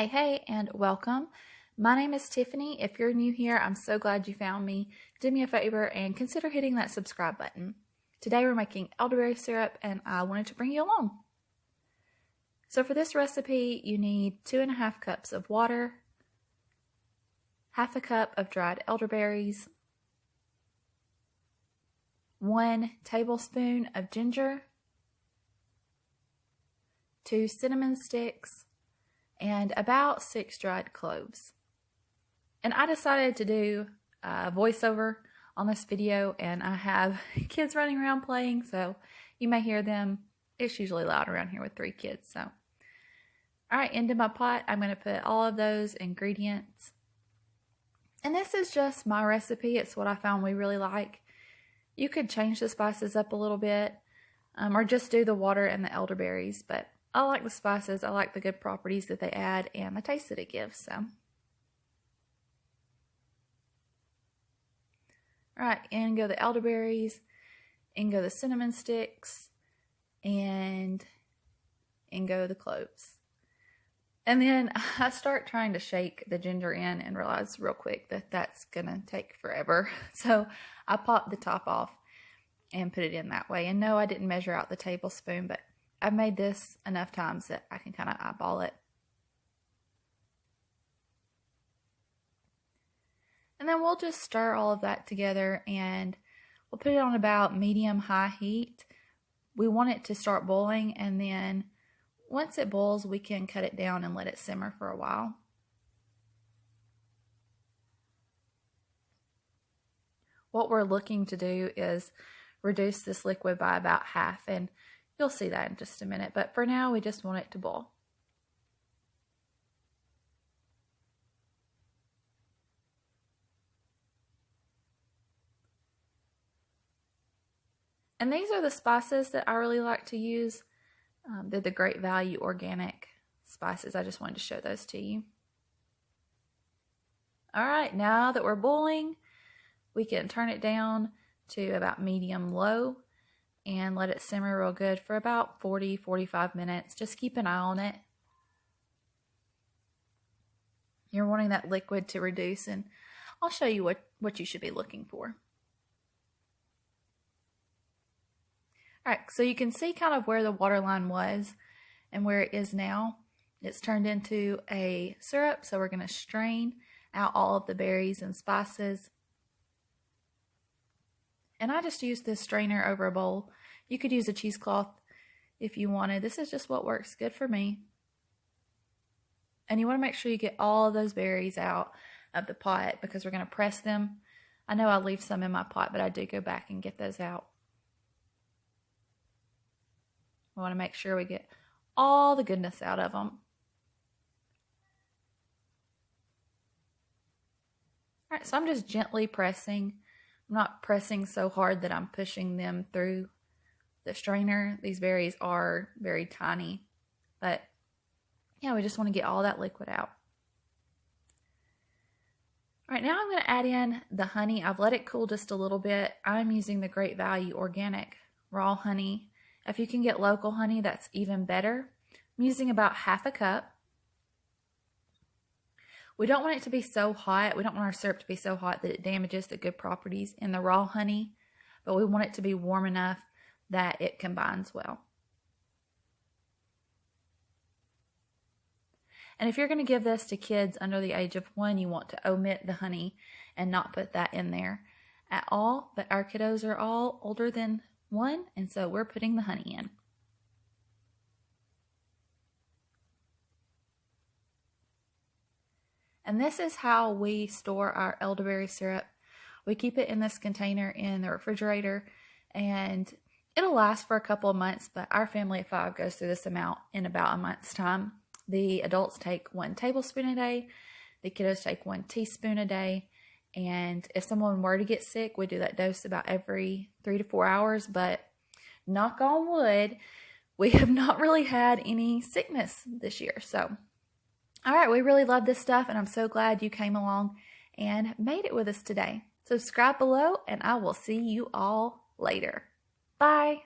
Hey, and welcome. My name is Tiffany. If you're new here, I'm so glad you found me. Do me a favor and consider hitting that subscribe button. Today we're making elderberry syrup and I wanted to bring you along. So for this recipe, you need 2.5 cups of water, half a cup of dried elderberries, 1 tablespoon of ginger, 2 cinnamon sticks, and about 6 dried cloves. And I decided to do a voiceover on this video, and I have kids running around playing, so you may hear them. It's usually loud around here with 3 kids. So, all right, into my pot, I'm going to put all of those ingredients. And this is just my recipe. It's what I found we really like. You could change the spices up a little bit, or just do the water and the elderberries, but I like the spices. I like the good properties that they add and the taste that it gives. So, all right, in go the elderberries, in go the cinnamon sticks, and in go the cloves. And then I start trying to shake the ginger in and realize real quick that that's gonna take forever. So I popped the top off and put it in that way. And no, I didn't measure out the tablespoon, but I've made this enough times that I can kind of eyeball it. And then we'll just stir all of that together and we'll put it on about medium-high heat. We want it to start boiling, and then once it boils, we can cut it down and let it simmer for a while. What we're looking to do is reduce this liquid by about half, and you'll see that in just a minute, but for now we just want it to boil. And these are the spices that I really like to use. They're the Great Value organic spices. I just wanted to show those to you. All right, now that we're boiling, we can turn it down to about medium-low and let it simmer real good for about 40-45 minutes. Just keep an eye on it. You're wanting that liquid to reduce, and I'll show you what you should be looking for. All right, so you can see kind of where the water line was and where it is now. It's turned into a syrup, so we're going to strain out all of the berries and spices. And I just used this strainer over a bowl. You could use a cheesecloth if you wanted. This is just what works good for me. And you want to make sure you get all of those berries out of the pot because we're going to press them. I know I leave some in my pot, but I do go back and get those out. We want to make sure we get all the goodness out of them. All right, so I'm just gently pressing. I'm not pressing so hard that I'm pushing them through the strainer. These berries are very tiny, but yeah, we just want to get all that liquid out. All right, now I'm going to add in the honey. I've let it cool just a little bit. I'm using the Great Value organic raw honey. If you can get local honey, that's even better. I'm using about half a cup. We don't want it to be so hot. We don't want our syrup to be so hot that it damages the good properties in the raw honey, but we want it to be warm enough that it combines well. And if you're going to give this to kids under the age of 1, you want to omit the honey and not put that in there at all, but our kiddos are all older than 1, and so we're putting the honey in. And this is how we store our elderberry syrup. We keep it in this container in the refrigerator, and it'll last for a couple of months, but our family of 5 goes through this amount in about a month's time. The adults take 1 tablespoon a day, the kiddos take 1 teaspoon a day, and if someone were to get sick, we do that dose about every 3 to 4 hours, but knock on wood, we have not really had any sickness this year. So, all right, we really love this stuff, and I'm so glad you came along and made it with us today. Subscribe below, and I will see you all later. Bye.